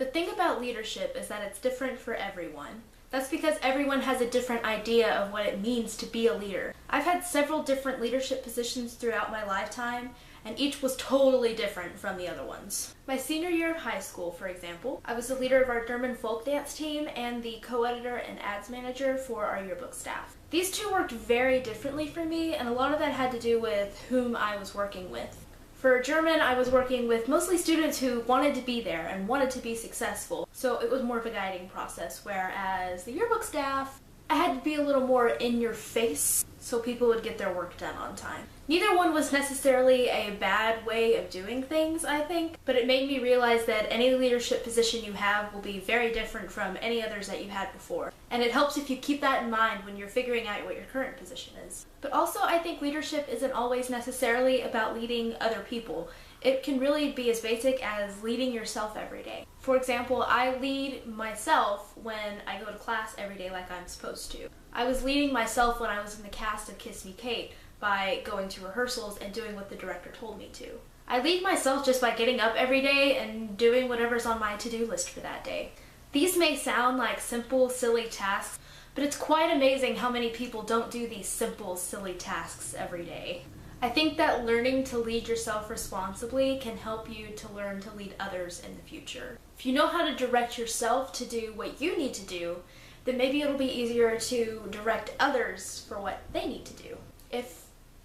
The thing about leadership is that it's different for everyone. That's because everyone has a different idea of what it means to be a leader. I've had several different leadership positions throughout my lifetime, and each was totally different from the other ones. My senior year of high school, for example, I was the leader of our German folk dance team and the co-editor and ads manager for our yearbook staff. These two worked very differently for me, and a lot of that had to do with whom I was working with. For German, I was working with mostly students who wanted to be there and wanted to be successful, so it was more of a guiding process, whereas the yearbook staff, I had to be a little more in your face so people would get their work done on time. Neither one was necessarily a bad way of doing things, I think, but it made me realize that any leadership position you have will be very different from any others that you had before. And it helps if you keep that in mind when you're figuring out what your current position is. But also, I think leadership isn't always necessarily about leading other people. It can really be as basic as leading yourself every day. For example, I lead myself when I go to class every day like I'm supposed to. I was leading myself when I was in the cast of Kiss Me Kate by going to rehearsals and doing what the director told me to. I lead myself just by getting up every day and doing whatever's on my to-do list for that day. These may sound like simple, silly tasks, but it's quite amazing how many people don't do these simple, silly tasks every day. I think that learning to lead yourself responsibly can help you to learn to lead others in the future. If you know how to direct yourself to do what you need to do, then maybe it'll be easier to direct others for what they need to do. If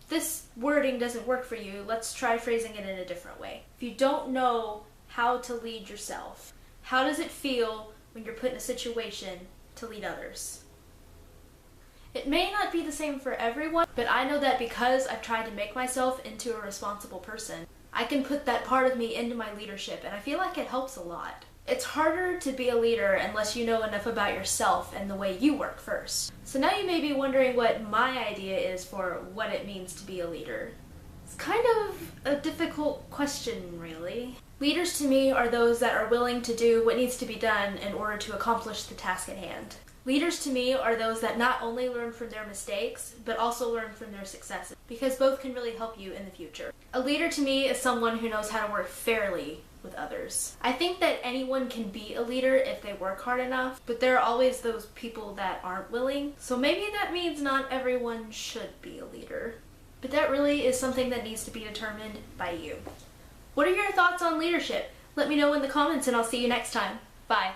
this wording doesn't work for you, let's try phrasing it in a different way. If you don't know how to lead yourself, how does it feel when you're put in a situation to lead others? It may not be the same for everyone, but I know that because I've tried to make myself into a responsible person, I can put that part of me into my leadership, and I feel like it helps a lot. It's harder to be a leader unless you know enough about yourself and the way you work first. So now you may be wondering what my idea is for what it means to be a leader. It's kind of a difficult question, really. Leaders to me are those that are willing to do what needs to be done in order to accomplish the task at hand. Leaders to me are those that not only learn from their mistakes, but also learn from their successes, because both can really help you in the future. A leader to me is someone who knows how to work fairly with others. I think that anyone can be a leader if they work hard enough, but there are always those people that aren't willing, so maybe that means not everyone should be a leader. But that really is something that needs to be determined by you. What are your thoughts on leadership? Let me know in the comments and I'll see you next time. Bye.